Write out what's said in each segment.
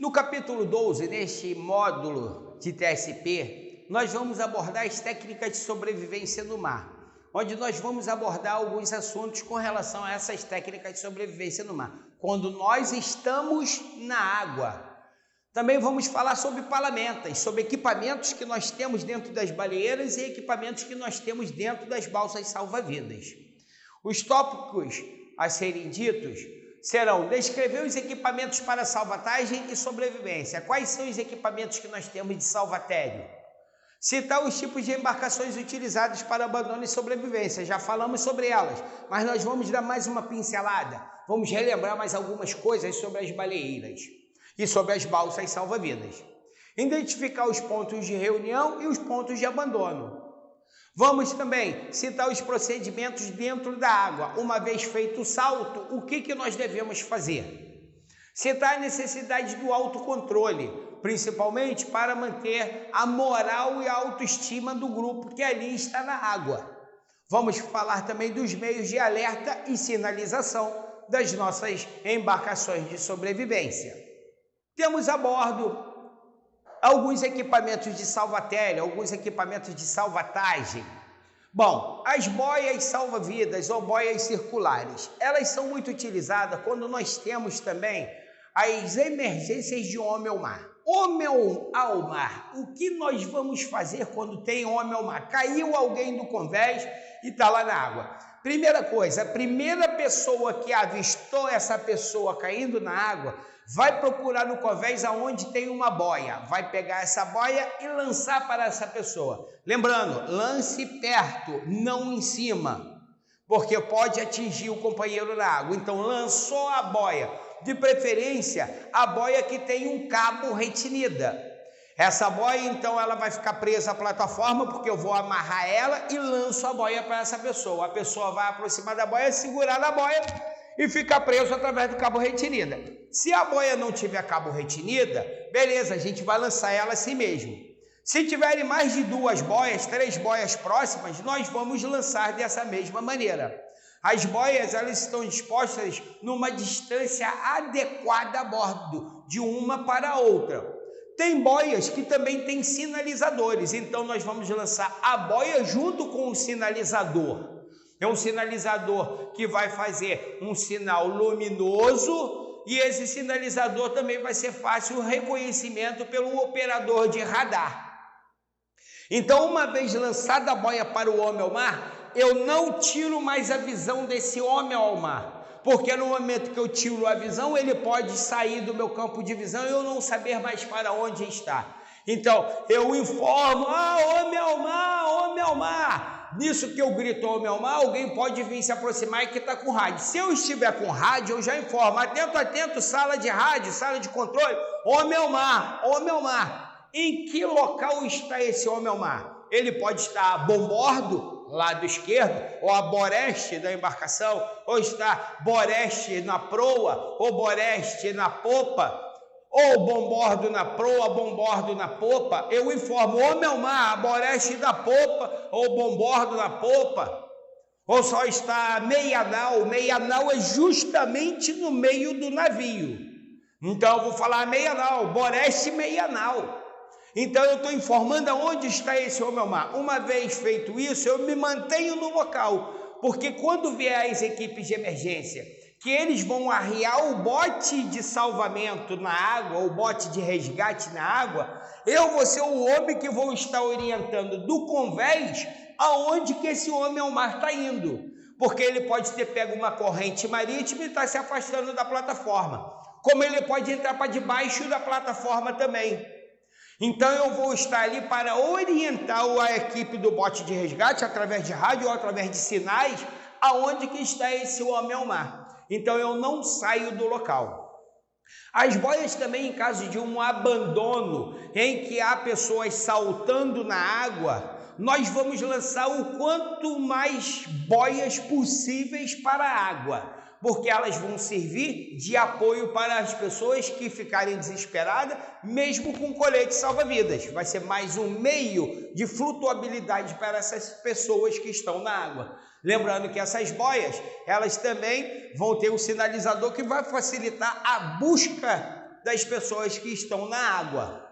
No capítulo 12, neste módulo de TSP, nós vamos abordar as técnicas de sobrevivência no mar, onde nós vamos abordar alguns assuntos com relação a essas técnicas de sobrevivência no mar, quando nós estamos na água. Também vamos falar sobre palamentas, sobre equipamentos que nós temos dentro das baleieiras e equipamentos que nós temos dentro das balsas salva-vidas. Os tópicos a serem ditos serão descrever os equipamentos para salvatagem e sobrevivência. Quais são os equipamentos que nós temos de salvatério? Citar os tipos de embarcações utilizadas para abandono e sobrevivência. Já falamos sobre elas, mas nós vamos dar mais uma pincelada. Vamos relembrar mais algumas coisas sobre as baleieiras e sobre as balsas salva-vidas. Identificar os pontos de reunião e os pontos de abandono. Vamos também citar os procedimentos dentro da água. Uma vez feito o salto, o que nós devemos fazer? Citar a necessidade do autocontrole, principalmente para manter a moral e a autoestima do grupo que ali está na água. Vamos falar também dos meios de alerta e sinalização das nossas embarcações de sobrevivência. Temos a bordo alguns equipamentos de salvatério, alguns equipamentos de salvatagem. Bom, as boias salva-vidas ou boias circulares, elas são muito utilizadas quando nós temos também as emergências de homem ao mar. Homem ao mar, o que nós vamos fazer quando tem homem ao mar? Caiu alguém do convés e está lá na água. Primeira coisa, a primeira pessoa que avistou essa pessoa caindo na água vai procurar no convés aonde tem uma boia, vai pegar essa boia e lançar para essa pessoa. Lembrando, lance perto, não em cima, porque pode atingir o companheiro na água. Então, lançou a boia, de preferência, a boia que tem um cabo retinida. Essa boia, então, ela vai ficar presa à plataforma, porque eu vou amarrar ela e lanço a boia para essa pessoa. A pessoa vai aproximar da boia, segurar na boia e ficar preso através do cabo retinida. Se a boia não tiver cabo retinida, beleza, a gente vai lançar ela assim mesmo. Se tiverem mais de 2 boias, 3 boias próximas, nós vamos lançar dessa mesma maneira. As boias, elas estão dispostas numa distância adequada a bordo, de uma para a outra. Tem boias que também têm sinalizadores, então nós vamos lançar a boia junto com o sinalizador. É um sinalizador que vai fazer um sinal luminoso e esse sinalizador também vai ser fácil o reconhecimento pelo operador de radar. Então, uma vez lançada a boia para o homem ao mar, eu não tiro mais a visão desse homem ao mar, porque no momento que eu tiro a visão, ele pode sair do meu campo de visão e eu não saber mais para onde está. Então, eu informo, homem ao mar, homem ao mar. Nisso que eu grito homem ao mar, alguém pode vir se aproximar e que está com rádio. Se eu estiver com rádio, eu já informo. Atento, atento, sala de rádio, sala de controle, homem ao mar, homem ao mar. Em que local está esse homem ao mar? Ele pode estar a bombordo, lado esquerdo, ou a boreste da embarcação, ou está boreste na proa, ou boreste na popa, ou bombordo na proa, bombordo na popa. Eu informo, homem ao mar, a boreste da popa, ou bombordo na popa, ou só está meia nau é justamente no meio do navio. Então eu vou falar meia nau, boreste meia nau. Então eu estou informando aonde está esse homem ao mar. Uma vez feito isso, eu me mantenho no local, porque quando vier as equipes de emergência, que eles vão arriar o bote de salvamento na água, o bote de resgate na água, eu vou ser o homem que vou estar orientando do convés aonde que esse homem ao mar está indo, porque ele pode ter pego uma corrente marítima e está se afastando da plataforma, como ele pode entrar para debaixo da plataforma também. Então eu vou estar ali para orientar a equipe do bote de resgate, através de rádio ou através de sinais, aonde que está esse homem ao mar. Então eu não saio do local. As boias também, em caso de um abandono, em que há pessoas saltando na água, nós vamos lançar o quanto mais boias possíveis para a água, porque elas vão servir de apoio para as pessoas que ficarem desesperadas, mesmo com colete salva-vidas. Vai ser mais um meio de flutuabilidade para essas pessoas que estão na água. Lembrando que essas boias, elas também vão ter um sinalizador que vai facilitar a busca das pessoas que estão na água.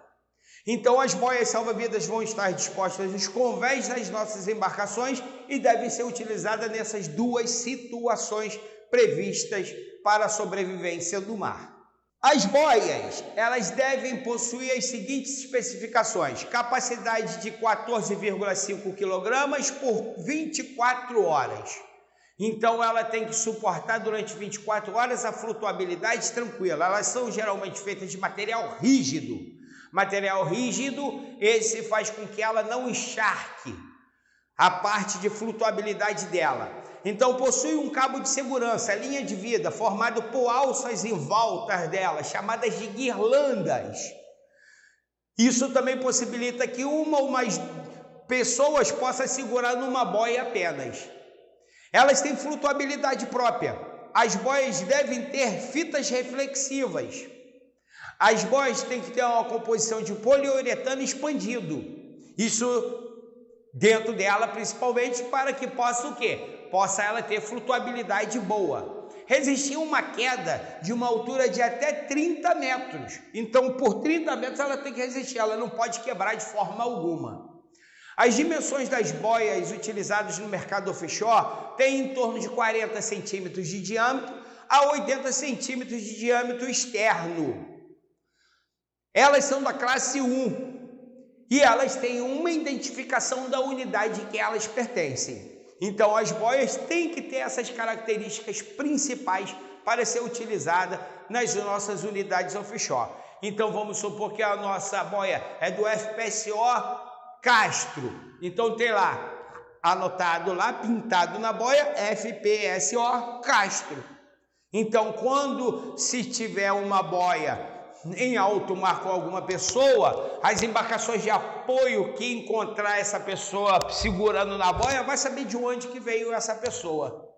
Então as boias salva-vidas vão estar dispostas nos convés das nossas embarcações e devem ser utilizadas nessas duas situações previstas para a sobrevivência do mar. As boias, elas devem possuir as seguintes especificações: capacidade de 14,5 kg por 24 horas. Então ela tem que suportar durante 24 horas a flutuabilidade tranquila. Elas são geralmente feitas de material rígido. Material rígido, esse faz com que ela não encharque a parte de flutuabilidade dela. Então possui um cabo de segurança, linha de vida, formado por alças em volta dela, chamadas de guirlandas. Isso também possibilita que uma ou mais pessoas possam segurar numa boia apenas. Elas têm flutuabilidade própria. As boias devem ter fitas reflexivas. As boias têm que ter uma composição de poliuretano expandido. Isso dentro dela, principalmente, para que possa o quê? Possa ela ter flutuabilidade boa. Resistir a uma queda de uma altura de até 30 metros. Então, por 30 metros ela tem que resistir, ela não pode quebrar de forma alguma. As dimensões das boias utilizadas no mercado offshore têm em torno de 40 centímetros de diâmetro a 80 centímetros de diâmetro externo. Elas são da classe 1 e elas têm uma identificação da unidade que elas pertencem. Então as boias têm que ter essas características principais para ser utilizada nas nossas unidades offshore. Então vamos supor que a nossa boia é do FPSO Castro. Então tem lá, anotado lá, pintado na boia, FPSO Castro. Então quando se tiver uma boia em alto mar com alguma pessoa, as embarcações de apoio que encontrar essa pessoa segurando na boia vai saber de onde que veio essa pessoa.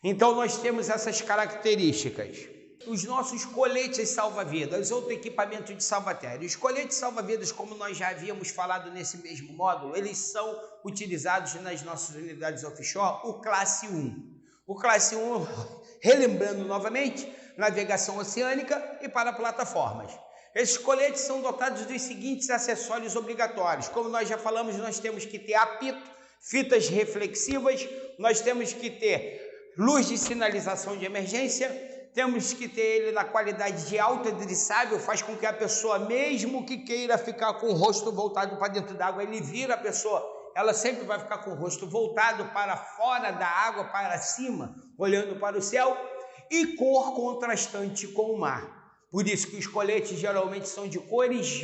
Então nós temos essas características. Os nossos coletes salva-vidas, outro equipamento de salvaterra. Os coletes salva-vidas, como nós já havíamos falado nesse mesmo módulo, eles são utilizados nas nossas unidades offshore, o classe 1. O classe 1, relembrando novamente, navegação oceânica e para plataformas. Esses coletes são dotados dos seguintes acessórios obrigatórios. Como nós já falamos, nós temos que ter apito, fitas reflexivas, nós temos que ter luz de sinalização de emergência, temos que ter ele na qualidade de autoadressável, faz com que a pessoa, mesmo que queira ficar com o rosto voltado para dentro d'água, ele vira a pessoa, ela sempre vai ficar com o rosto voltado para fora da água, para cima, olhando para o céu, e cor contrastante com o mar. Por isso que os coletes geralmente são de cores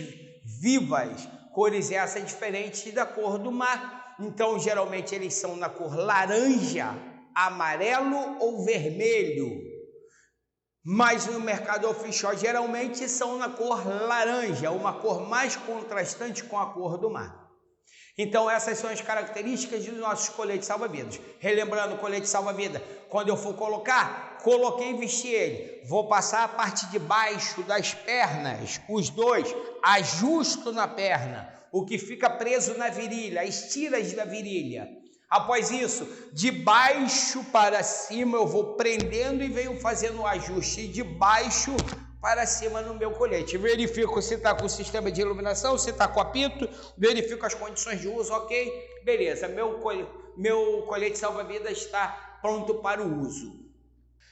vivas, cores essas diferentes da cor do mar. Então, geralmente eles são na cor laranja, amarelo ou vermelho. Mas no mercado offshore geralmente são na cor laranja, uma cor mais contrastante com a cor do mar. Então essas são as características dos nossos coletes salva-vidas. Relembrando o colete salva-vida, quando eu for colocar, coloquei e vesti ele. Vou passar a parte de baixo das pernas, os dois, ajusto na perna, o que fica preso na virilha, as tiras da virilha. Após isso, de baixo para cima eu vou prendendo e venho fazendo o ajuste de baixo para cima no meu colete. Verifico se está com o sistema de iluminação, se está com apito, verifico as condições de uso, ok? Beleza, meu colete salva-vidas está pronto para o uso.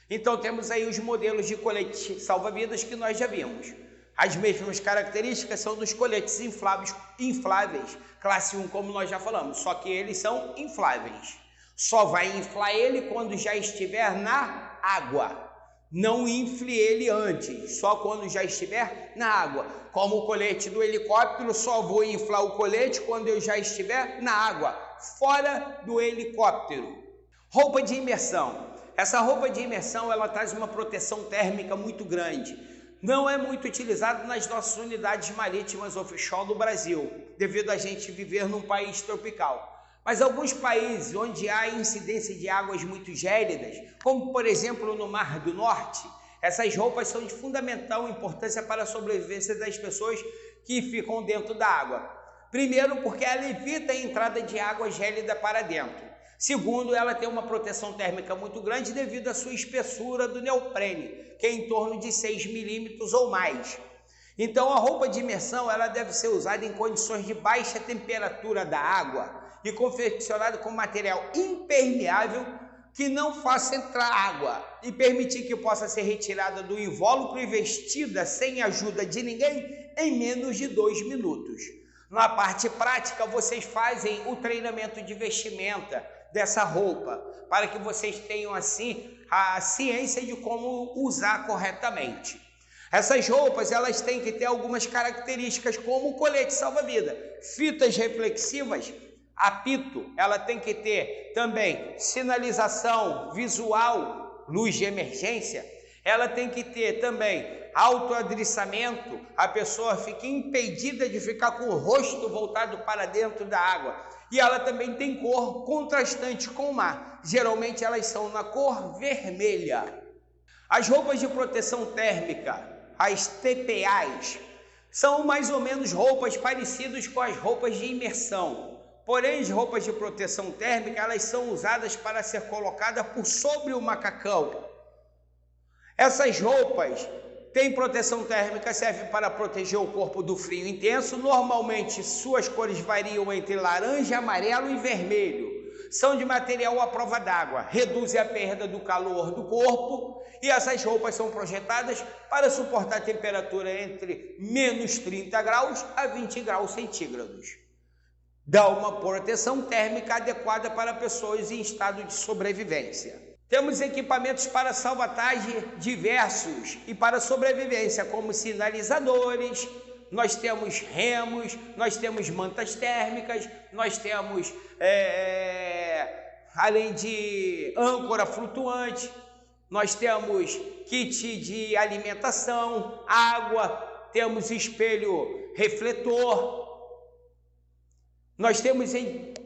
Então temos aí os modelos de colete salva-vidas que nós já vimos. As mesmas características são dos coletes infláveis, classe 1, como nós já falamos, só que eles são infláveis. Só vai inflar ele quando já estiver na água. Não infle ele antes, só quando já estiver na água. Como o colete do helicóptero, só vou inflar o colete quando eu já estiver na água, fora do helicóptero. Roupa de imersão. Essa roupa de imersão, ela traz uma proteção térmica muito grande. Não é muito utilizado nas nossas unidades marítimas offshore do Brasil, devido a gente viver num país tropical. Mas alguns países onde há incidência de águas muito gélidas, como por exemplo no Mar do Norte, essas roupas são de fundamental importância para a sobrevivência das pessoas que ficam dentro da água. Primeiro, porque ela evita a entrada de água gélida para dentro. Segundo, ela tem uma proteção térmica muito grande devido à sua espessura do neoprene, que é em torno de 6 milímetros ou mais. Então, a roupa de imersão ela deve ser usada em condições de baixa temperatura da água e confeccionada com material impermeável que não faça entrar água e permitir que possa ser retirada do invólucro e vestida sem ajuda de ninguém em menos de 2 minutos. Na parte prática, vocês fazem o treinamento de vestimenta dessa roupa, para que vocês tenham assim a ciência de como usar corretamente. Essas roupas, elas têm que ter algumas características, como o colete salva-vida, fitas reflexivas, apito, ela tem que ter também sinalização visual, luz de emergência, ela tem que ter também autoadriçamento, a pessoa fica impedida de ficar com o rosto voltado para dentro da água. E ela também tem cor contrastante com o mar. Geralmente elas são na cor vermelha. As roupas de proteção térmica, as TPAs, são mais ou menos roupas parecidas com as roupas de imersão. Porém, as roupas de proteção térmica, elas são usadas para ser colocadas por sobre o macacão. Essas roupas têm proteção térmica, servem para proteger o corpo do frio intenso. Normalmente, suas cores variam entre laranja, amarelo e vermelho. São de material à prova d'água, reduzem a perda do calor do corpo e essas roupas são projetadas para suportar temperatura entre menos 30 graus a 20 graus centígrados. Dá uma proteção térmica adequada para pessoas em estado de sobrevivência. Temos equipamentos para salvatagem diversos e para sobrevivência, como sinalizadores, nós temos remos, nós temos mantas térmicas, nós temos, além de âncora flutuante, nós temos kit de alimentação, água, temos espelho refletor, nós temos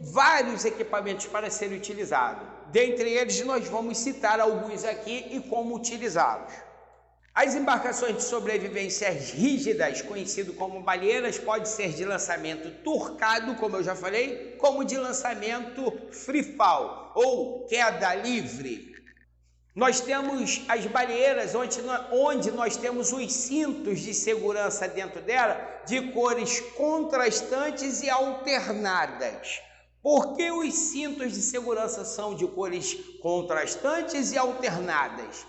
vários equipamentos para serem utilizados. Dentre eles, nós vamos citar alguns aqui e como utilizá-los. As embarcações de sobrevivência rígidas, conhecido como baleeiras, pode ser de lançamento turcado, como eu já falei, como de lançamento free fall, ou queda livre. Nós temos as baleeiras onde nós temos os cintos de segurança dentro dela, de cores contrastantes e alternadas. Por que os cintos de segurança são de cores contrastantes e alternadas?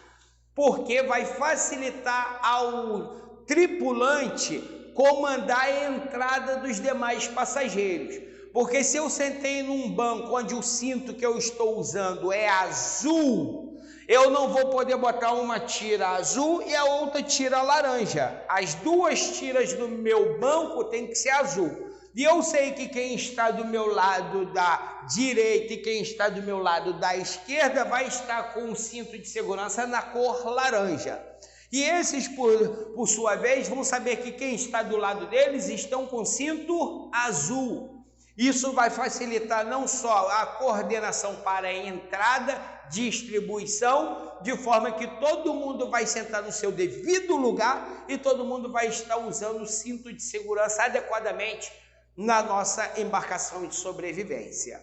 Porque vai facilitar ao tripulante comandar a entrada dos demais passageiros. Porque se eu sentei num banco onde o cinto que eu estou usando é azul, eu não vou poder botar uma tira azul e a outra tira laranja. As duas tiras do meu banco tem que ser azul. E eu sei que quem está do meu lado da direita e quem está do meu lado da esquerda vai estar com um cinto de segurança na cor laranja. E esses, por sua vez, vão saber que quem está do lado deles estão com cinto azul. Isso vai facilitar não só a coordenação para a entrada, distribuição, de forma que todo mundo vai sentar no seu devido lugar e todo mundo vai estar usando o cinto de segurança adequadamente na nossa embarcação de sobrevivência.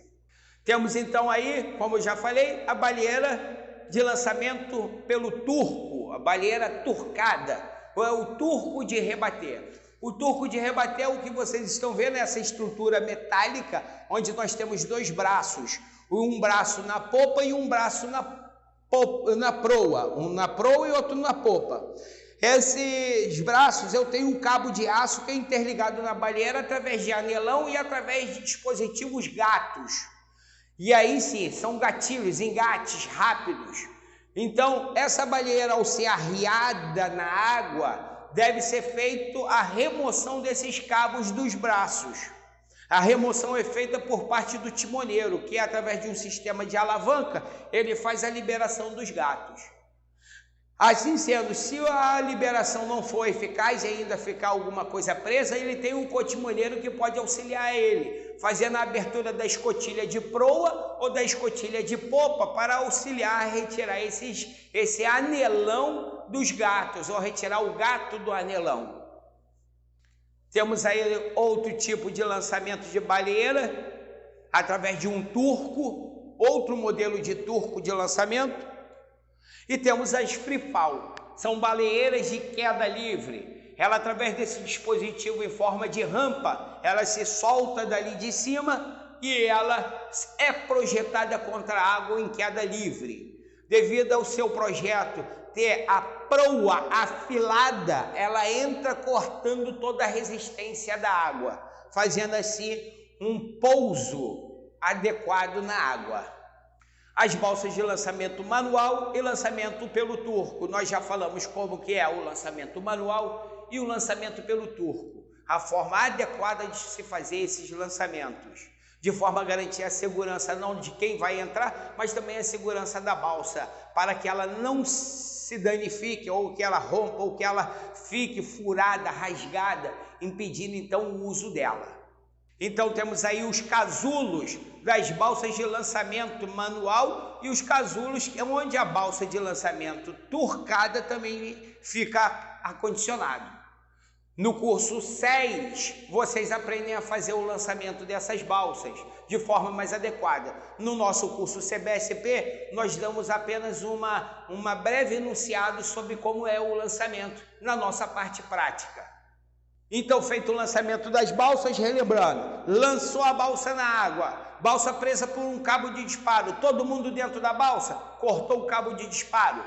Temos então aí, como eu já falei, a baleeira de lançamento pelo turco, a baleeira turcada, ou é o turco de rebater. O turco de rebater é o que vocês estão vendo, essa estrutura metálica, onde nós temos dois braços, um braço na popa e um braço na proa, um na proa e outro na popa. Esses braços, eu tenho um cabo de aço que é interligado na baleeira através de anelão e através de dispositivos gatos. E aí sim, são gatilhos, engates rápidos. Então, essa baleeira, ao ser arriada na água, deve ser feita a remoção desses cabos dos braços. A remoção é feita por parte do timoneiro, que através de um sistema de alavanca, ele faz a liberação dos gatos. Assim sendo, se a liberação não for eficaz e ainda ficar alguma coisa presa, ele tem um cotimoneiro que pode auxiliar ele, fazendo a abertura da escotilha de proa ou da escotilha de popa para auxiliar a retirar esse anelão dos gatos, ou retirar o gato do anelão. Temos aí outro tipo de lançamento de baleeira, através de um turco. outro modelo de turco de lançamento. E temos as Free Fall, são baleeiras de queda livre. Ela, através desse dispositivo em forma de rampa, ela se solta dali de cima e ela é projetada contra a água em queda livre. Devido ao seu projeto ter a proa afilada, ela entra cortando toda a resistência da água, fazendo assim um pouso adequado na água. As balsas de lançamento manual e lançamento pelo turco. Nós já falamos como que é o lançamento manual e o lançamento pelo turco. A forma adequada de se fazer esses lançamentos, de forma a garantir a segurança não de quem vai entrar, mas também a segurança da balsa, para que ela não se danifique, ou que ela rompa, ou que ela fique furada, rasgada, impedindo então o uso dela. Então temos aí os casulos das balsas de lançamento manual e os casulos onde a balsa de lançamento turcada também fica acondicionado. No curso 6, vocês aprendem a fazer o lançamento dessas balsas de forma mais adequada. No nosso curso CBSP, nós damos apenas uma breve enunciado sobre como é o lançamento na nossa parte prática. Então, feito o lançamento das balsas, relembrando, lançou a balsa na água, balsa presa por um cabo de disparo, todo mundo dentro da balsa, cortou o cabo de disparo,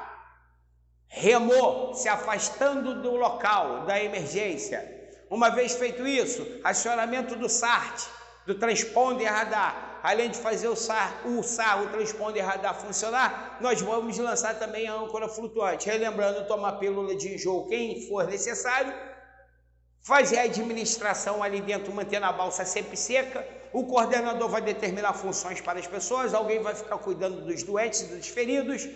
remou, se afastando do local da emergência. Uma vez feito isso, acionamento do SART, do transponder radar, além de fazer o transponder radar funcionar, nós vamos lançar também a âncora flutuante, relembrando, tomar pílula de enjoo quem for necessário, fazer a administração ali dentro, mantendo a balsa sempre seca. O coordenador vai determinar funções para as pessoas, alguém vai ficar cuidando dos doentes e dos feridos,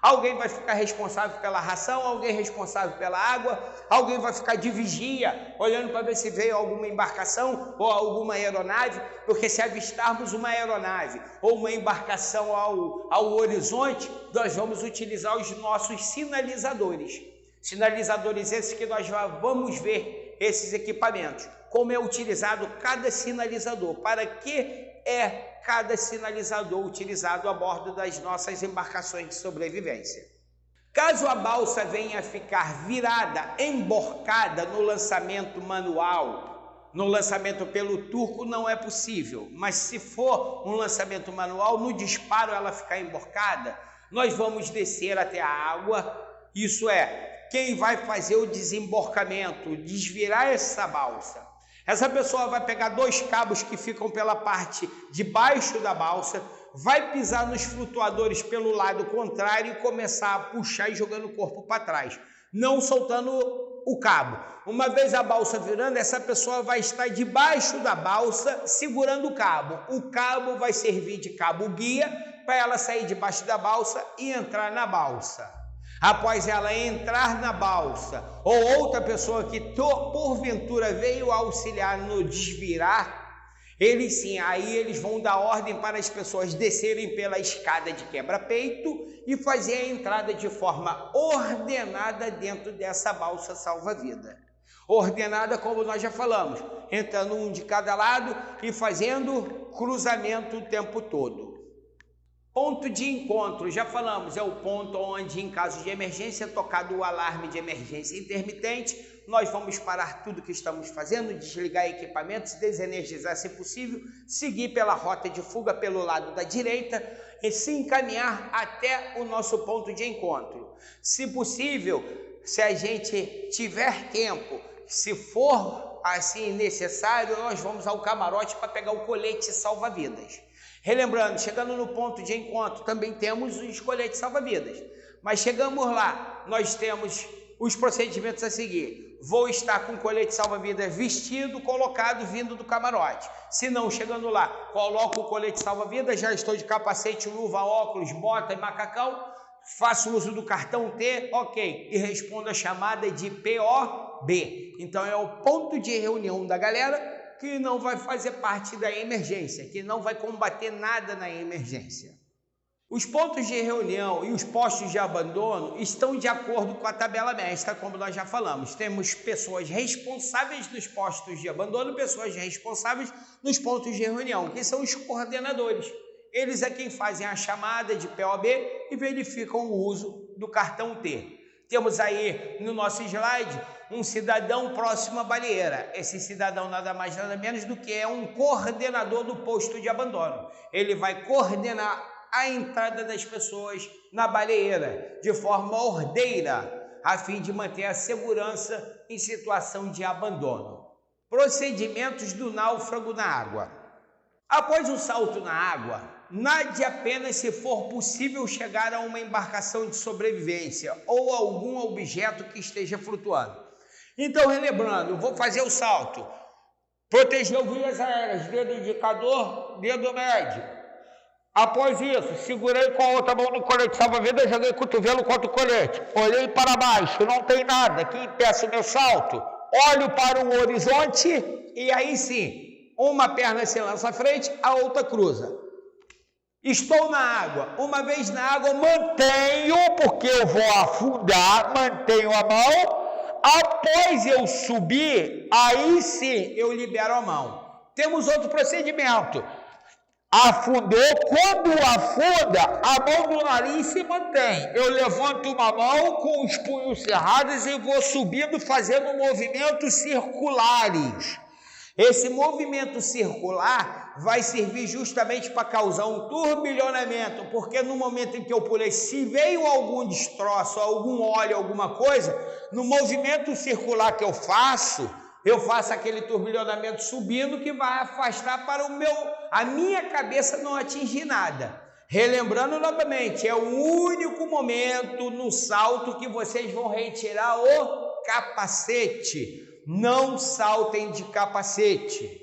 alguém vai ficar responsável pela ração, alguém responsável pela água, alguém vai ficar de vigia, olhando para ver se veio alguma embarcação ou alguma aeronave, porque se avistarmos uma aeronave ou uma embarcação ao horizonte, nós vamos utilizar os nossos sinalizadores. Sinalizadores esses que nós vamos ver esses equipamentos, como é utilizado cada sinalizador, para que é cada sinalizador utilizado a bordo das nossas embarcações de sobrevivência. Caso a balsa venha a ficar virada, emborcada no lançamento manual, no lançamento pelo turco não é possível, mas se for um lançamento manual, no disparo ela ficar emborcada, nós vamos descer até a água, isso é, quem vai fazer o desemborcamento, desvirar essa balsa. Essa pessoa vai pegar 2 cabos que ficam pela parte de baixo da balsa, vai pisar nos flutuadores pelo lado contrário e começar a puxar e jogando o corpo para trás, não soltando o cabo. Uma vez a balsa virando, essa pessoa vai estar debaixo da balsa segurando o cabo. O cabo vai servir de cabo guia para ela sair debaixo da balsa e entrar na balsa. Após ela entrar na balsa, ou outra pessoa que porventura veio auxiliar no desvirar, eles vão dar ordem para as pessoas descerem pela escada de quebra-peito e fazer a entrada de forma ordenada dentro dessa balsa salva-vida. Ordenada, como nós já falamos, entrando um de cada lado e fazendo cruzamento o tempo todo. Ponto de encontro, já falamos, é o ponto onde, em caso de emergência, tocado o alarme de emergência intermitente, nós vamos parar tudo que estamos fazendo, desligar equipamentos, desenergizar se possível, seguir pela rota de fuga pelo lado da direita e se encaminhar até o nosso ponto de encontro. Se possível, se a gente tiver tempo, se for assim necessário, nós vamos ao camarote para pegar o colete salva-vidas. Relembrando, chegando no ponto de encontro, também temos os coletes salva-vidas. Mas chegamos lá, nós temos os procedimentos a seguir. Vou estar com o colete salva-vidas vestido, colocado, vindo do camarote. Se não, chegando lá, coloco o colete salva-vidas, já estou de capacete, luva, óculos, bota e macacão, faço uso do cartão T, ok, e respondo a chamada de POB. Então é o ponto de reunião da galera que não vai fazer parte da emergência, que não vai combater nada na emergência. Os pontos de reunião e os postos de abandono estão de acordo com a tabela mestra, como nós já falamos. Temos pessoas responsáveis nos postos de abandono, pessoas responsáveis nos pontos de reunião, que são os coordenadores. Eles é quem fazem a chamada de POB e verificam o uso do cartão T. Temos aí no nosso slide um cidadão próximo à baleeira. Esse cidadão nada mais nada menos do que é um coordenador do posto de abandono. Ele vai coordenar a entrada das pessoas na baleeira de forma ordeira, a fim de manter a segurança em situação de abandono. Procedimentos do náufrago na água. Após o salto na água, nade apenas se for possível chegar a uma embarcação de sobrevivência ou algum objeto que esteja flutuando. Então, relembrando, vou fazer o salto. Protegeu vias aéreas, dedo indicador, dedo médio. Após isso, segurei com a outra mão no colete salva-vidas, joguei o cotovelo contra o colete. Olhei para baixo, não tem nada, que impeça o meu salto. Olho para o horizonte e aí sim, uma perna se lança à frente, a outra cruza. Estou na água. Uma vez na água, mantenho, porque eu vou afundar, mantenho a mão. Após eu subir, aí sim eu libero a mão. Temos outro procedimento. Afundou, quando afunda, a mão do nariz se mantém. Eu levanto uma mão com os punhos cerrados e vou subindo, fazendo movimentos circulares. Esse movimento circular vai servir justamente para causar um turbilhonamento, porque no momento em que eu pulei, se veio algum destroço, algum óleo, alguma coisa, no movimento circular que eu faço aquele turbilhonamento subindo que vai afastar para a minha cabeça não atingir nada. Relembrando novamente, é o único momento no salto que vocês vão retirar o capacete. Não saltem de capacete.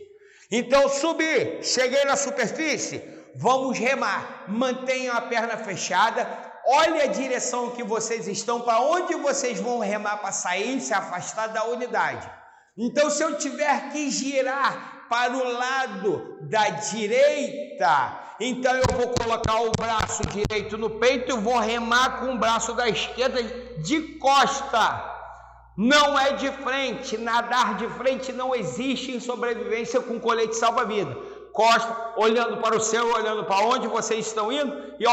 Então subi, cheguei na superfície, vamos remar. Mantenham a perna fechada, olhe a direção que vocês estão, para onde vocês vão remar para sair, se afastar da unidade. Então se eu tiver que girar para o lado da direita, então eu vou colocar o braço direito no peito e vou remar com o braço da esquerda de costa. Não é de frente, nadar de frente não existe em sobrevivência com colete salva-vida. Costa, olhando para o céu, olhando para onde vocês estão indo, e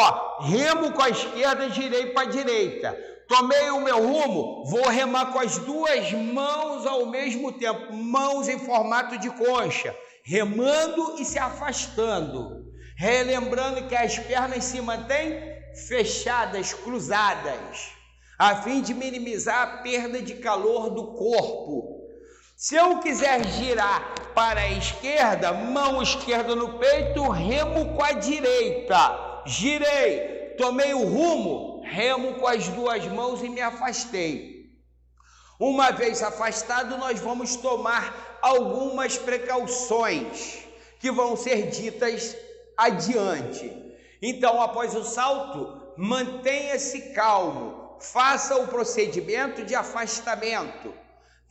remo com a esquerda, girei para a direita. Tomei o meu rumo, vou remar com as duas mãos ao mesmo tempo, mãos em formato de concha, remando e se afastando. Relembrando que as pernas se mantêm fechadas, cruzadas, a fim de minimizar a perda de calor do corpo. Se eu quiser girar para a esquerda, mão esquerda no peito, remo com a direita. Girei, tomei o rumo, remo com as duas mãos e me afastei. Uma vez afastado, nós vamos tomar algumas precauções que vão ser ditas adiante. Então, após o salto, mantenha-se calmo. Faça o procedimento de afastamento.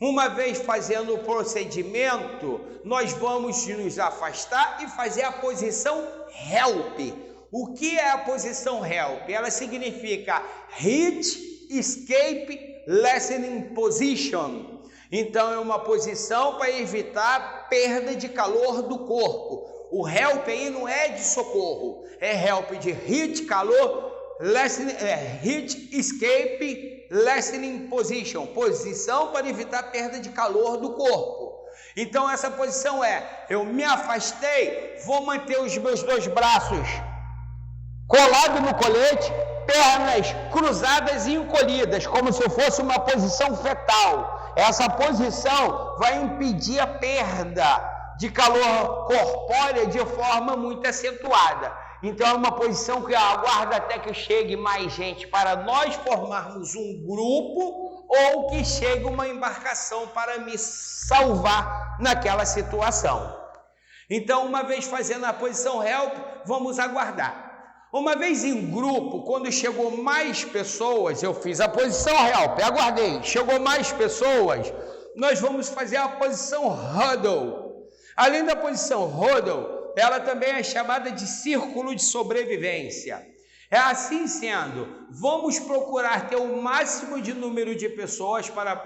Uma vez fazendo o procedimento, nós vamos nos afastar e fazer a posição HELP. O que é a posição HELP? Ela significa Heat Escape Lessening Position. Então é uma posição para evitar perda de calor do corpo. O HELP aí não é de socorro, é HELP de Heat, calor, Heat Escape Lessening Position, posição para evitar perda de calor do corpo. Então essa posição eu me afastei, vou manter os meus dois braços colados no colete, pernas cruzadas e encolhidas, como se fosse uma posição fetal. Essa posição vai impedir a perda de calor corpóreo de forma muito acentuada. Então é uma posição que eu aguardo até que chegue mais gente para nós formarmos um grupo ou que chegue uma embarcação para me salvar naquela situação. Então, uma vez fazendo a posição HELP, vamos aguardar. Uma vez em grupo, quando chegou mais pessoas, eu fiz a posição HELP, aguardei, chegou mais pessoas, nós vamos fazer a posição Huddle. Além da posição Huddle, ela também é chamada de círculo de sobrevivência. Assim sendo, vamos procurar ter o máximo de número de pessoas para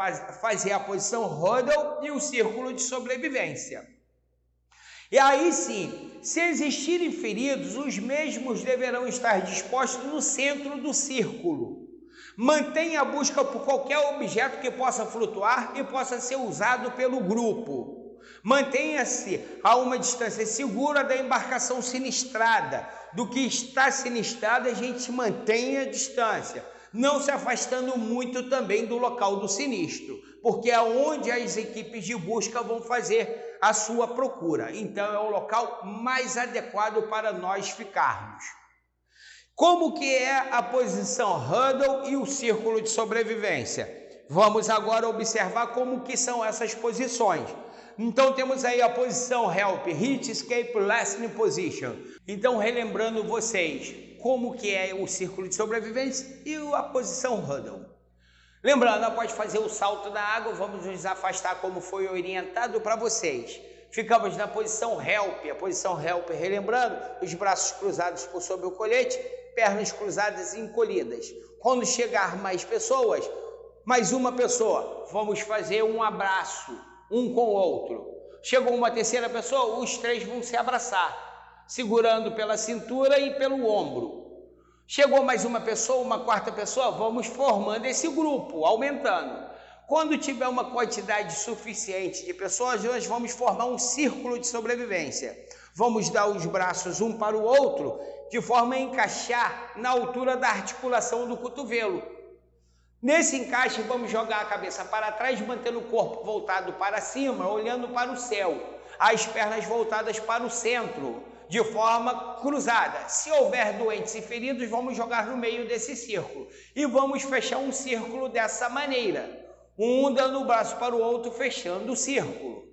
fazer a posição Huddle e o círculo de sobrevivência. E aí sim, se existirem feridos, os mesmos deverão estar dispostos no centro do círculo. Mantenha a busca por qualquer objeto que possa flutuar e possa ser usado pelo grupo. Mantenha-se a uma distância segura da embarcação sinistrada. Do que está sinistrado, a gente mantenha a distância, não se afastando muito também do local do sinistro, porque é onde as equipes de busca vão fazer a sua procura. Então é o local mais adequado para nós ficarmos. Como que é a posição huddle e o círculo de sobrevivência? Vamos agora observar como que são essas posições. Então temos aí a posição help, hit, escape, listening position. Então relembrando vocês como que é o círculo de sobrevivência e a posição huddle. Lembrando, após fazer o salto da água, vamos nos afastar como foi orientado para vocês. Ficamos na posição help, a posição help, relembrando, os braços cruzados por sobre o colete, pernas cruzadas e encolhidas. Quando chegar mais pessoas, mais uma pessoa, vamos fazer um abraço, um com o outro. Chegou uma terceira pessoa, os três vão se abraçar, segurando pela cintura e pelo ombro. Chegou mais uma pessoa, uma quarta pessoa, vamos formando esse grupo, aumentando. Quando tiver uma quantidade suficiente de pessoas, nós vamos formar um círculo de sobrevivência. Vamos dar os braços um para o outro, de forma a encaixar na altura da articulação do cotovelo. Nesse encaixe, vamos jogar a cabeça para trás, mantendo o corpo voltado para cima, olhando para o céu. As pernas voltadas para o centro, de forma cruzada. Se houver doentes e feridos, vamos jogar no meio desse círculo. E vamos fechar um círculo dessa maneira. Um dando o braço para o outro, fechando o círculo.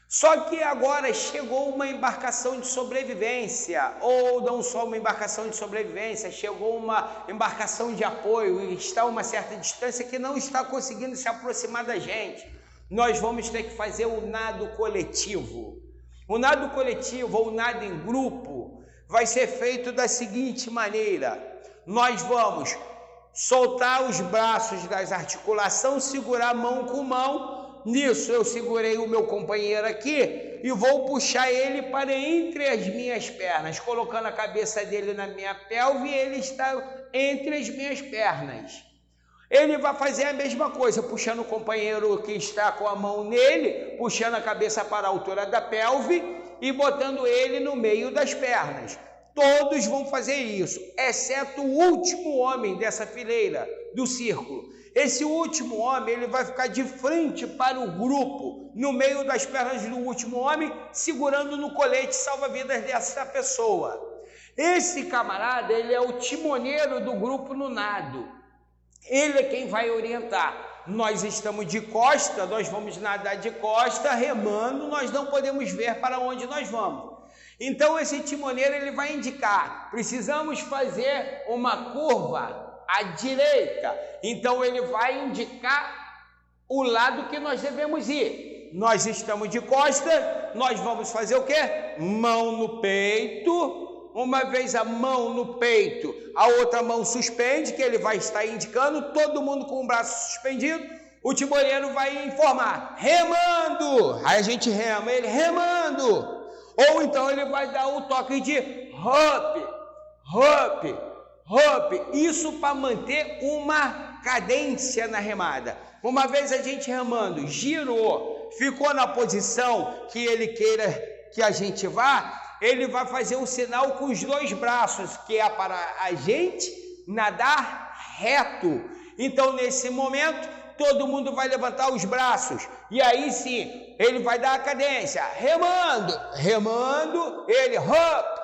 Só que agora chegou uma embarcação de sobrevivência, ou não só uma embarcação de sobrevivência, chegou uma embarcação de apoio e está a uma certa distância que não está conseguindo se aproximar da gente. Nós vamos ter que fazer o nado coletivo. O nado coletivo ou nado em grupo vai ser feito da seguinte maneira. Nós vamos soltar os braços das articulações, segurar mão com mão. Nisso eu segurei o meu companheiro aqui e vou puxar ele para entre as minhas pernas, colocando a cabeça dele na minha pelve e ele está entre as minhas pernas. Ele vai fazer a mesma coisa, puxando o companheiro que está com a mão nele, puxando a cabeça para a altura da pelve e botando ele no meio das pernas. Todos vão fazer isso, exceto o último homem dessa fileira do círculo. Esse último homem, ele vai ficar de frente para o grupo, no meio das pernas do último homem, segurando no colete salva-vidas dessa pessoa. Esse camarada, ele é o timoneiro do grupo no nado. Ele é quem vai orientar. Nós estamos de costa, nós vamos nadar de costa, remando, nós não podemos ver para onde nós vamos. Então esse timoneiro, ele vai indicar, precisamos fazer uma curva à direita, então ele vai indicar o lado que nós devemos ir. Nós estamos de costa, nós vamos fazer o quê? Mão no peito, uma vez a mão no peito, a outra mão suspende, que ele vai estar indicando, todo mundo com o braço suspendido, o timoneiro vai informar, remando, aí a gente rema, ele remando, ou então ele vai dar o toque de hop, hop, hop, isso para manter uma cadência na remada. Uma vez a gente remando, girou, ficou na posição que ele queira que a gente vá, ele vai fazer um sinal com os dois braços, que é para a gente nadar reto. Então nesse momento, todo mundo vai levantar os braços, e aí sim, ele vai dar a cadência, remando, remando, ele hop,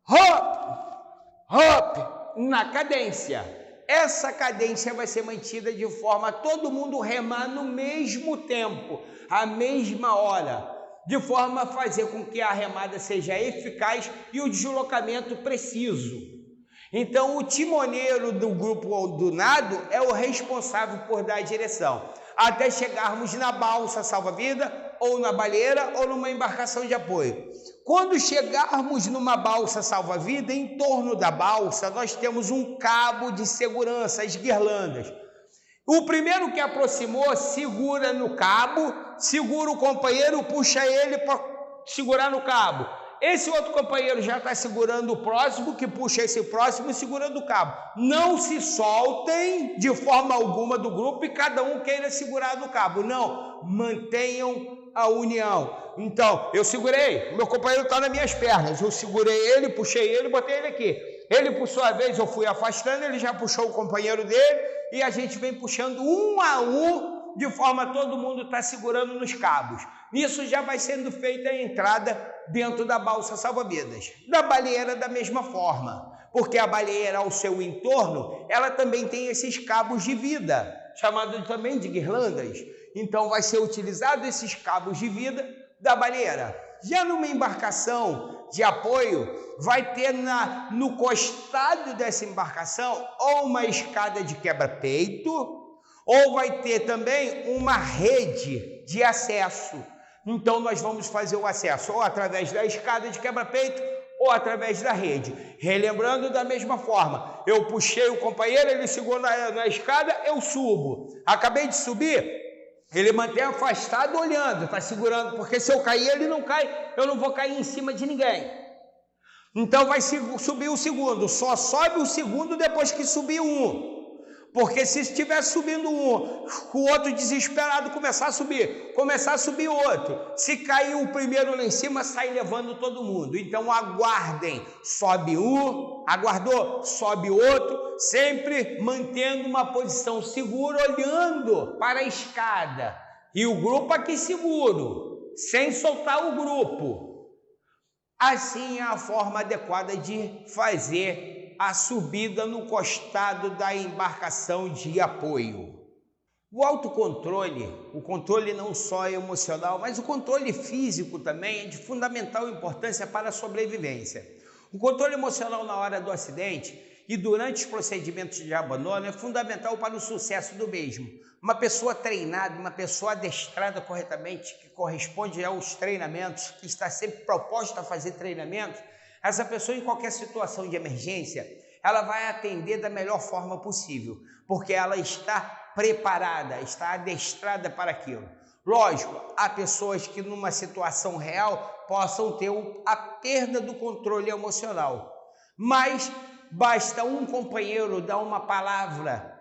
hop, hop, na cadência. Essa cadência vai ser mantida de forma a todo mundo remar no mesmo tempo, à mesma hora, de forma a fazer com que a remada seja eficaz e o deslocamento preciso. Então, o timoneiro do grupo do nado é o responsável por dar a direção, até chegarmos na balsa salva-vida, ou na baleira, ou numa embarcação de apoio. Quando chegarmos numa balsa salva-vida, em torno da balsa, nós temos um cabo de segurança, as guirlandas. O primeiro que aproximou, segura no cabo, segura o companheiro, puxa ele segurar no cabo. Esse outro companheiro já está segurando o próximo, que puxa esse próximo segurando o cabo. Não se soltem de forma alguma do grupo e cada um queira segurar no cabo. Não, mantenham a união. Então, eu segurei, meu companheiro está nas minhas pernas. Eu segurei ele, puxei ele, botei ele aqui. Ele, por sua vez, eu fui afastando, ele já puxou o companheiro dele e a gente vem puxando um a um, de forma a todo mundo estar segurando nos cabos. Nisso já vai sendo feita a entrada dentro da balsa salva-vidas. Da baleeira da mesma forma, porque a baleeira ao seu entorno, ela também tem esses cabos de vida, chamados também de guirlandas. Então vai ser utilizado esses cabos de vida da baleeira. Já numa embarcação de apoio, vai ter no costado dessa embarcação ou uma escada de quebra-peito, ou vai ter também uma rede de acesso. Então nós vamos fazer o acesso ou através da escada de quebra-peito ou através da rede. Relembrando da mesma forma, eu puxei o companheiro, ele segurou na escada, eu subo. Acabei de subir, ele mantém afastado olhando, está segurando, porque se eu cair ele não cai, eu não vou cair em cima de ninguém. Então vai subir o segundo, só sobe o segundo depois que subir um. Porque se estiver subindo um, o outro desesperado começar a subir outro. Se cair o primeiro lá em cima, sai levando todo mundo. Então aguardem, sobe um, aguardou, sobe outro, sempre mantendo uma posição segura, olhando para a escada. E o grupo aqui seguro, sem soltar o grupo. Assim é a forma adequada de fazer a subida no costado da embarcação de apoio. O autocontrole, o controle não só emocional, mas o controle físico também é de fundamental importância para a sobrevivência. O controle emocional na hora do acidente e durante os procedimentos de abandono é fundamental para o sucesso do mesmo. Uma pessoa treinada, uma pessoa adestrada corretamente, que corresponde aos treinamentos, que está sempre proposta a fazer treinamento, essa pessoa, em qualquer situação de emergência, ela vai atender da melhor forma possível, porque ela está preparada, está adestrada para aquilo. Lógico, há pessoas que numa situação real possam ter a perda do controle emocional, mas basta um companheiro dar uma palavra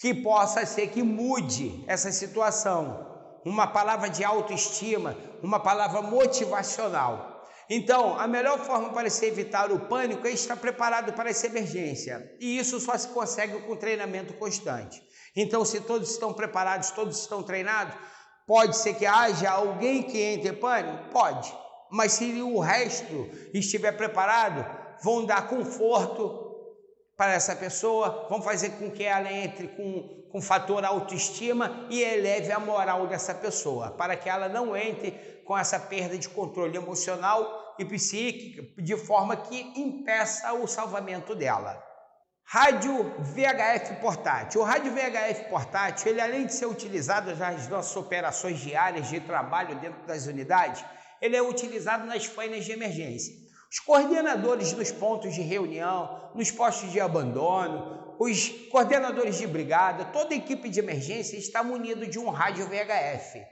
que possa ser que mude essa situação, uma palavra de autoestima, uma palavra motivacional. Então, a melhor forma para se evitar o pânico é estar preparado para essa emergência. E isso só se consegue com treinamento constante. Então, se todos estão preparados, todos estão treinados, pode ser que haja alguém que entre em pânico? Pode. Mas se o resto estiver preparado, vão dar conforto para essa pessoa, vão fazer com que ela entre com fator autoestima e eleve a moral dessa pessoa, para que ela não entre com essa perda de controle emocional e psíquico, de forma que impeça o salvamento dela. Rádio VHF portátil. O rádio VHF portátil, ele além de ser utilizado nas nossas operações diárias de trabalho dentro das unidades, ele é utilizado nas fainas de emergência. Os coordenadores dos pontos de reunião, nos postos de abandono, os coordenadores de brigada, toda a equipe de emergência está munido de um rádio VHF.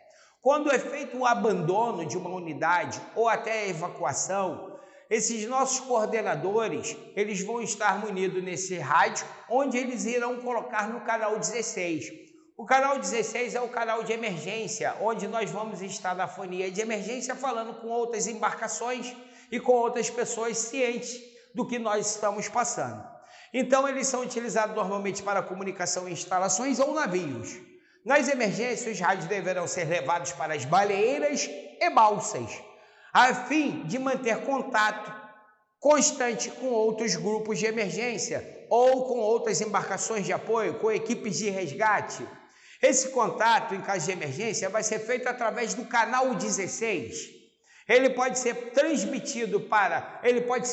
Quando é feito o abandono de uma unidade ou até a evacuação, esses nossos coordenadores, eles vão estar munidos nesse rádio, onde eles irão colocar no canal 16. O canal 16 é o canal de emergência, onde nós vamos estar na fonia de emergência falando com outras embarcações e com outras pessoas cientes do que nós estamos passando. Então, eles são utilizados normalmente para comunicação em instalações ou navios. Nas emergências, os rádios deverão ser levados para as baleeiras e balsas, a fim de manter contato constante com outros grupos de emergência ou com outras embarcações de apoio, com equipes de resgate. Esse contato, em caso de emergência, vai ser feito através do canal 16. Ele pode ser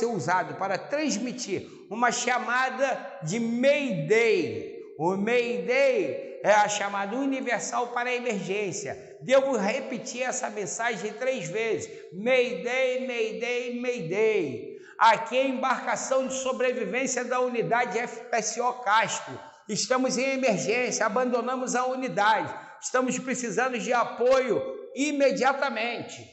usado para transmitir uma chamada de Mayday. O Mayday é a chamada universal para a emergência. Devo repetir essa mensagem 3 vezes. Mayday, Mayday, Mayday. Aqui é a embarcação de sobrevivência da unidade FPSO Castro. Estamos em emergência, abandonamos a unidade. Estamos precisando de apoio imediatamente.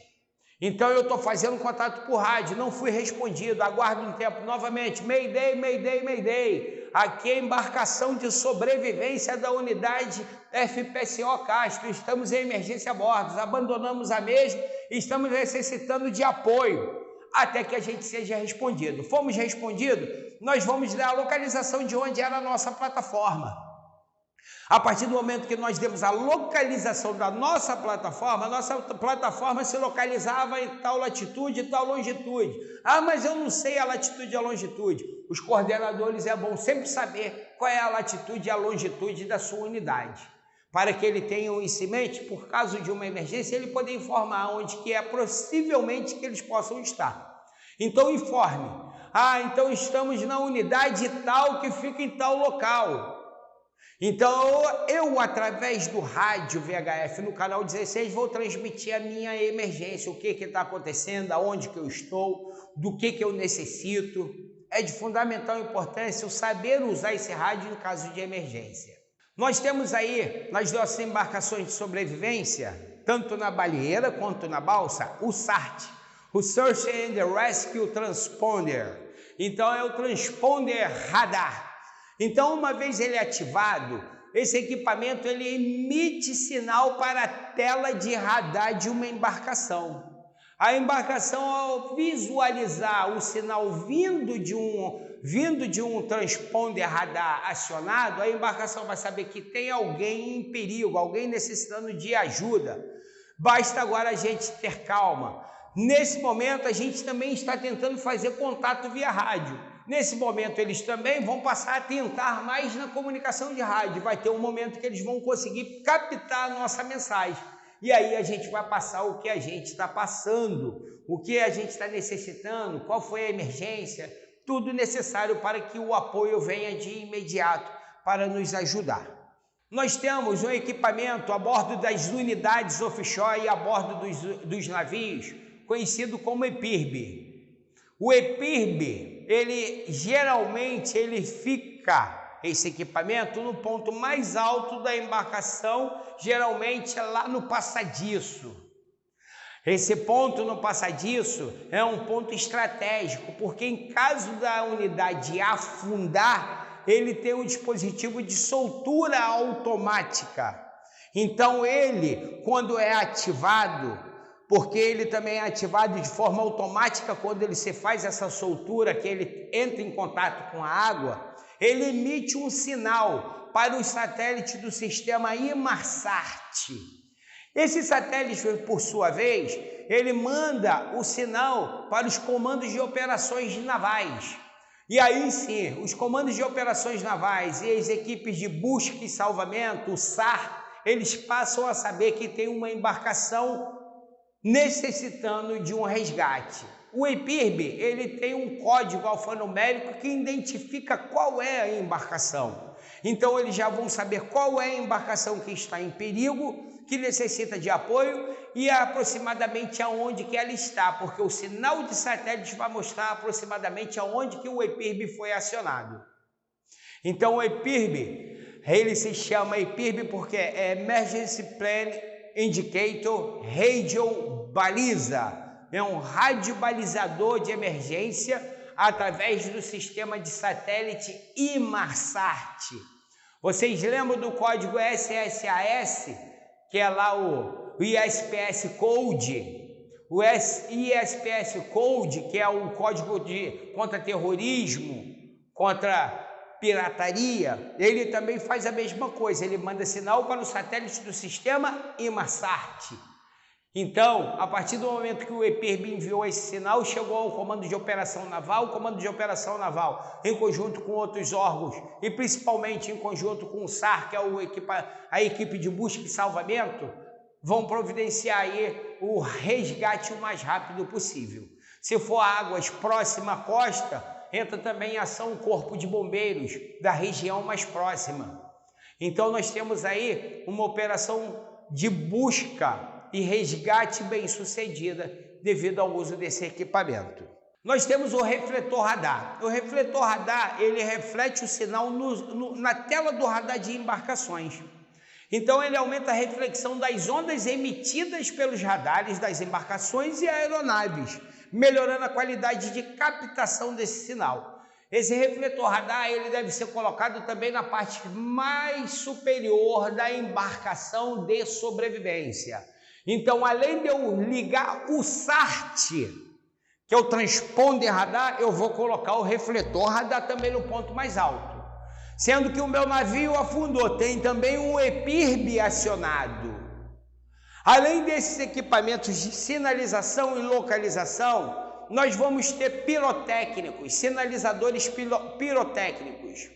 Então eu estou fazendo contato por rádio, não fui respondido, aguardo um tempo novamente, Mayday, Mayday, Mayday. Aqui é a embarcação de sobrevivência da unidade FPSO Castro, estamos em emergência a bordo, abandonamos a mesma e estamos necessitando de apoio até que a gente seja respondido. Fomos respondidos, nós vamos dar a localização de onde era a nossa plataforma. A partir do momento que nós demos a localização da nossa plataforma se localizava em tal latitude e tal longitude. Ah, mas eu não sei a latitude e a longitude. Os coordenadores é bom sempre saber qual é a latitude e a longitude da sua unidade, para que ele tenha isso em mente, por caso de uma emergência, ele poder informar onde que é possivelmente que eles possam estar. Então informe. Ah, então estamos na unidade tal que fica em tal local. Então, eu, através do rádio VHF no canal 16, vou transmitir a minha emergência, o que está acontecendo, aonde que eu estou, do que eu necessito. É de fundamental importância eu saber usar esse rádio em caso de emergência. Nós temos aí, nas nossas embarcações de sobrevivência, tanto na baleeira quanto na balsa, o SART, o Search and Rescue Transponder. Então, é o transponder radar. Então, uma vez ele ativado, esse equipamento ele emite sinal para a tela de radar de uma embarcação. A embarcação, ao visualizar o sinal vindo de um transponder radar acionado, a embarcação vai saber que tem alguém em perigo, alguém necessitando de ajuda. Basta agora a gente ter calma. Nesse momento, a gente também está tentando fazer contato via rádio. Nesse momento, eles também vão passar a tentar mais na comunicação de rádio. Vai ter um momento que eles vão conseguir captar a nossa mensagem. E aí a gente vai passar o que a gente está passando, o que a gente está necessitando, qual foi a emergência, tudo necessário para que o apoio venha de imediato para nos ajudar. Nós temos um equipamento a bordo das unidades offshore e a bordo dos navios, conhecido como EPIRB. O EPIRB, geralmente fica, esse equipamento, no ponto mais alto da embarcação, geralmente é lá no passadiço. Esse ponto no passadiço é um ponto estratégico, porque em caso da unidade afundar, ele tem um dispositivo de soltura automática. Então ele, quando é ativado, porque ele também é ativado de forma automática quando ele se faz essa soltura, que ele entra em contato com a água, ele emite um sinal para os satélites do sistema Inmarsat. Esse satélite, por sua vez, ele manda o sinal para os comandos de operações navais. E aí sim, os comandos de operações navais e as equipes de busca e salvamento, o SAR, eles passam a saber que tem uma embarcação necessitando de um resgate. O EPIRB, ele tem um código alfanumérico que identifica qual é a embarcação. Então eles já vão saber qual é a embarcação que está em perigo, que necessita de apoio e aproximadamente aonde que ela está, porque o sinal de satélite vai mostrar aproximadamente aonde que o EPIRB foi acionado. Então o EPIRB, ele se chama EPIRB porque é Emergency Plan Indicator Radio Baliza. É um radiobalizador de emergência através do sistema de satélite Inmarsat. Vocês lembram do código SSAS, que é lá o ISPS Code? O ISPS Code, que é o código de contra terrorismo, contra pirataria, ele também faz a mesma coisa, ele manda sinal para o satélite do sistema Inmarsat. Então, a partir do momento que o EPIRB enviou esse sinal, chegou ao Comando de Operação Naval, o Comando de Operação Naval, em conjunto com outros órgãos, e principalmente em conjunto com o SAR, que é a equipe de busca e salvamento, vão providenciar aí o resgate o mais rápido possível. Se for águas próximas à costa, entra também em ação o Corpo de Bombeiros da região mais próxima. Então nós temos aí uma operação de busca e resgate bem sucedida devido ao uso desse equipamento. Nós temos o refletor radar. O refletor radar, ele reflete o sinal na tela do radar de embarcações. Então ele aumenta a reflexão das ondas emitidas pelos radares das embarcações e aeronaves, melhorando a qualidade de captação desse sinal. Esse refletor radar ele deve ser colocado também na parte mais superior da embarcação de sobrevivência. Então, além de eu ligar o SART, que é o transponder radar, eu vou colocar o refletor radar também no ponto mais alto. Sendo que o meu navio afundou, tem também um EPIRB acionado. Além desses equipamentos de sinalização e localização, nós vamos ter pirotécnicos, sinalizadores pirotécnicos.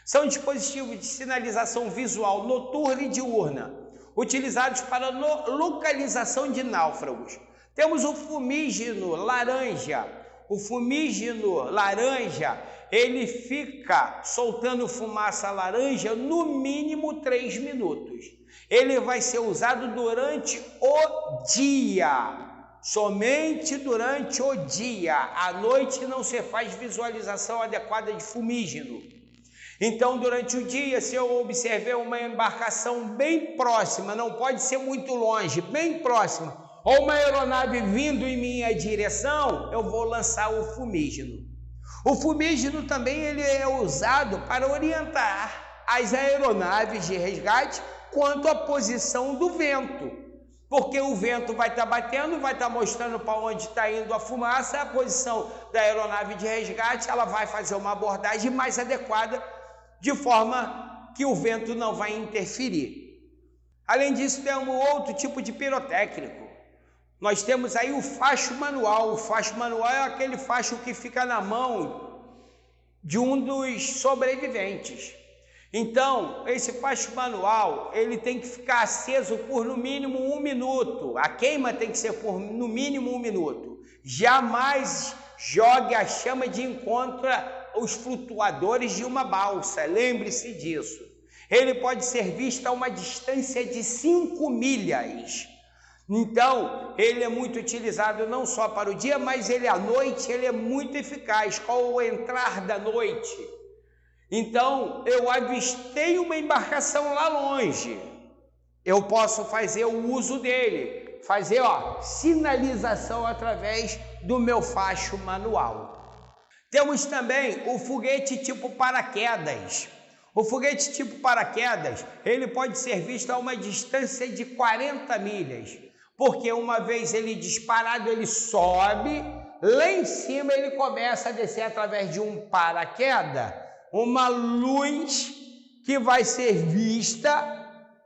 São dispositivos de sinalização visual noturna e diurna, utilizados para localização de náufragos. Temos o fumígeno laranja. O fumígeno laranja, ele fica soltando fumaça laranja no mínimo 3 minutos. Ele vai ser usado durante o dia. Somente durante o dia. À noite não se faz visualização adequada de fumígeno. Então, durante o dia, se eu observar uma embarcação bem próxima, não pode ser muito longe, bem próxima, ou uma aeronave vindo em minha direção, eu vou lançar o fumígeno. O fumígeno também ele é usado para orientar as aeronaves de resgate quanto à posição do vento. Porque o vento vai estar batendo, vai estar mostrando para onde está indo a fumaça, a posição da aeronave de resgate, ela vai fazer uma abordagem mais adequada, de forma que o vento não vai interferir. Além disso, temos outro tipo de pirotécnico. Nós temos aí o facho manual. O facho manual é aquele facho que fica na mão de um dos sobreviventes. Então, esse facho manual, ele tem que ficar aceso por no mínimo 1 minuto. A queima tem que ser por no mínimo 1 minuto. Jamais jogue a chama de encontro aos flutuadores de uma balsa. Lembre-se disso. Ele pode ser visto a uma distância de 5 milhas. Então, ele é muito utilizado não só para o dia, mas ele à noite, ele é muito eficaz, com o entrar da noite. Então, eu avistei uma embarcação lá longe, eu posso fazer o uso dele, fazer sinalização através do meu facho manual. Temos também o foguete tipo paraquedas. O foguete tipo paraquedas, ele pode ser visto a uma distância de 40 milhas, porque uma vez ele disparado, ele sobe, lá em cima ele começa a descer através de um paraquedas, uma luz que vai ser vista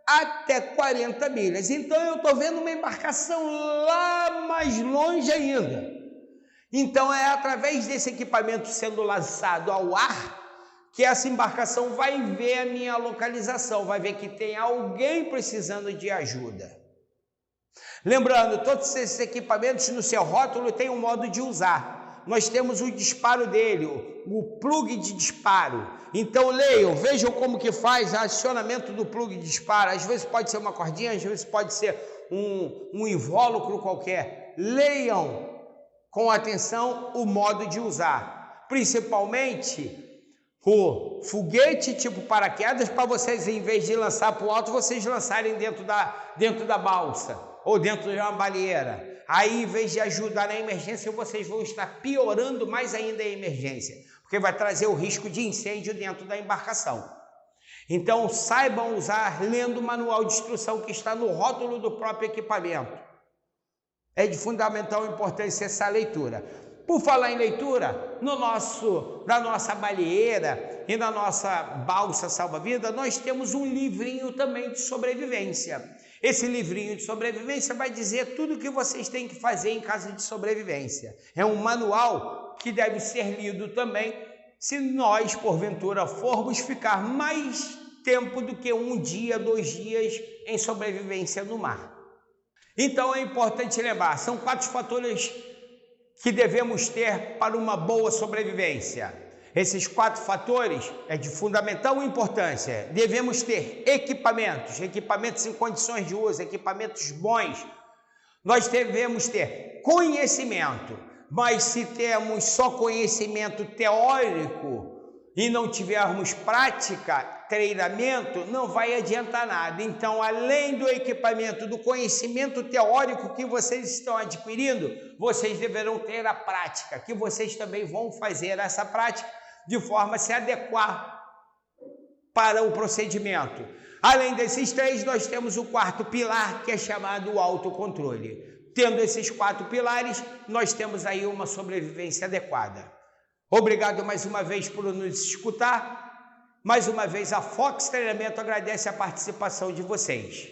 até 40 milhas. Então eu estou vendo uma embarcação lá mais longe ainda. Então é através desse equipamento sendo lançado ao ar que essa embarcação vai ver a minha localização, vai ver que tem alguém precisando de ajuda. Lembrando, todos esses equipamentos no seu rótulo tem um modo de usar. Nós temos o disparo dele, o plug de disparo. Então leiam, vejam como que faz o acionamento do plug de disparo. Às vezes pode ser uma cordinha, às vezes pode ser um invólucro qualquer. Leiam com atenção o modo de usar. Principalmente o foguete tipo paraquedas, para vocês, em vez de lançar para o alto, vocês lançarem dentro da balsa ou dentro de uma baleeira. Aí, em vez de ajudar na emergência, vocês vão estar piorando mais ainda a emergência, porque vai trazer o risco de incêndio dentro da embarcação. Então, saibam usar lendo o manual de instrução que está no rótulo do próprio equipamento. É de fundamental importância essa leitura. Por falar em leitura, na nossa baleeira e na nossa balsa salva-vida, nós temos um livrinho também de sobrevivência. Esse livrinho de sobrevivência vai dizer tudo o que vocês têm que fazer em caso de sobrevivência. É um manual que deve ser lido também se nós, porventura, formos ficar mais tempo do que 1 dia, 2 dias em sobrevivência no mar. Então é importante lembrar, são 4 fatores que devemos ter para uma boa sobrevivência. Esses 4 fatores é de fundamental importância. Devemos ter equipamentos em condições de uso, equipamentos bons. Nós devemos ter conhecimento, mas se temos só conhecimento teórico, e não tivermos prática, treinamento, não vai adiantar nada. Então, além do equipamento, do conhecimento teórico que vocês estão adquirindo, vocês deverão ter a prática, que vocês também vão fazer essa prática de forma a se adequar para o procedimento. Além desses três, nós temos o quarto pilar, que é chamado o autocontrole. Tendo esses 4 pilares, nós temos aí uma sobrevivência adequada. Obrigado mais uma vez por nos escutar. Mais uma vez, a Fox Treinamento agradece a participação de vocês.